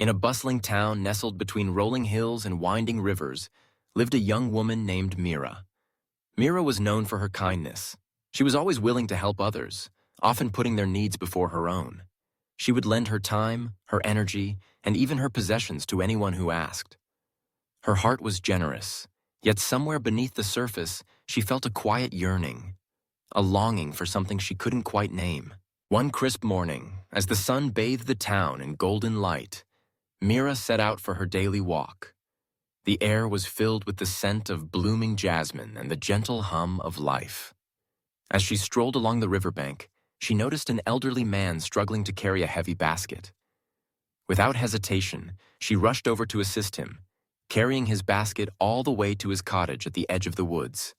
In a bustling town nestled between rolling hills and winding rivers lived a young woman named Mira. Mira was known for her kindness. She was always willing to help others, often putting their needs before her own. She would lend her time, her energy, and even her possessions to anyone who asked. Her heart was generous, yet somewhere beneath the surface, she felt a quiet yearning, a longing for something she couldn't quite name. One crisp morning, as the sun bathed the town in golden light, Mira set out for her daily walk. The air was filled with the scent of blooming jasmine and the gentle hum of life. As she strolled along the riverbank, she noticed an elderly man struggling to carry a heavy basket. Without hesitation, she rushed over to assist him, carrying his basket all the way to his cottage at the edge of the woods.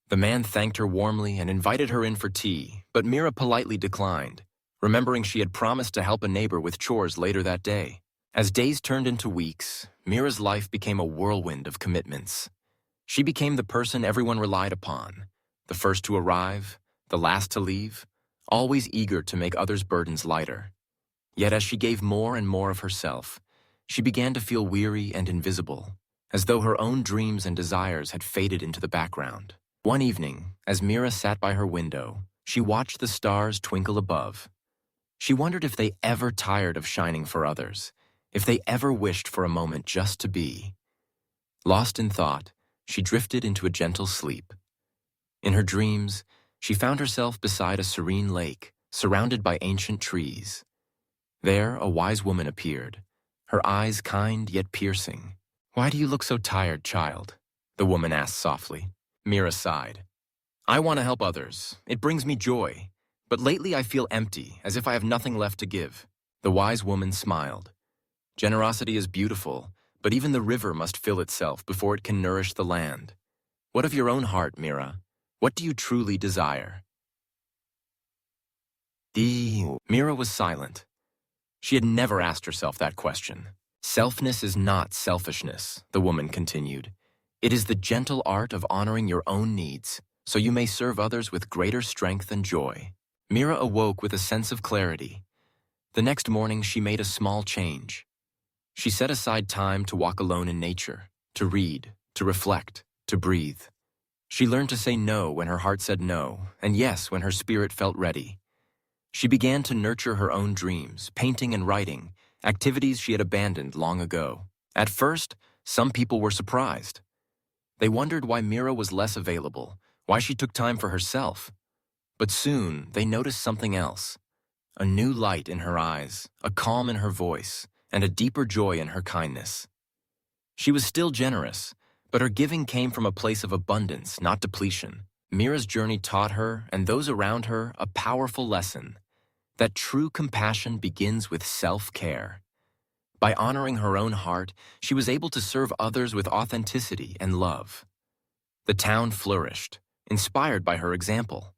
The man thanked her warmly and invited her in for tea, but Mira politely declined, remembering she had promised to help a neighbor with chores later that day. As days turned into weeks, Mira's life became a whirlwind of commitments. She became the person everyone relied upon, the first to arrive, the last to leave, always eager to make others' burdens lighter. Yet as she gave more and more of herself, she began to feel weary and invisible, as though her own dreams and desires had faded into the background. One evening, as Mira sat by her window, she watched the stars twinkle above. She wondered if they ever tired of shining for others, if they ever wished for a moment just to be. Lost in thought, she drifted into a gentle sleep. In her dreams, she found herself beside a serene lake, surrounded by ancient trees. There, a wise woman appeared, her eyes kind yet piercing. "Why do you look so tired, child?" the woman asked softly. Mira sighed. "I want to help others. It brings me joy. But lately I feel empty, as if I have nothing left to give." The wise woman smiled. "Generosity is beautiful, but even the river must fill itself before it can nourish the land. What of your own heart, Mira? What do you truly desire?" Mira was silent. She had never asked herself that question. "Selfness is not selfishness," the woman continued. "It is the gentle art of honoring your own needs, so you may serve others with greater strength and joy." Mira awoke with a sense of clarity. The next morning, she made a small change. She set aside time to walk alone in nature, to read, to reflect, to breathe. She learned to say no when her heart said no, and yes when her spirit felt ready. She began to nurture her own dreams, painting and writing, activities she had abandoned long ago. At first, some people were surprised. They wondered why Mira was less available, why she took time for herself. But soon, they noticed something else. A new light in her eyes, a calm in her voice, and a deeper joy in her kindness. She was still generous, but her giving came from a place of abundance, not depletion. Mira's journey taught her, and those around her, a powerful lesson: that true compassion begins with self-care. By honoring her own heart, she was able to serve others with authenticity and love. The town flourished, inspired by her example.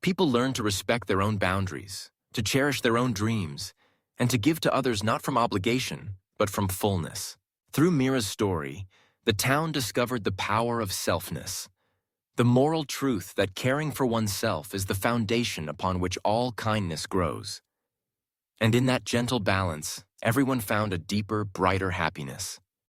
People learned to respect their own boundaries, to cherish their own dreams, and to give to others not from obligation, but from fullness. Through Mira's story, the town discovered the power of selfness, the moral truth that caring for oneself is the foundation upon which all kindness grows. And in that gentle balance, everyone found a deeper, brighter happiness.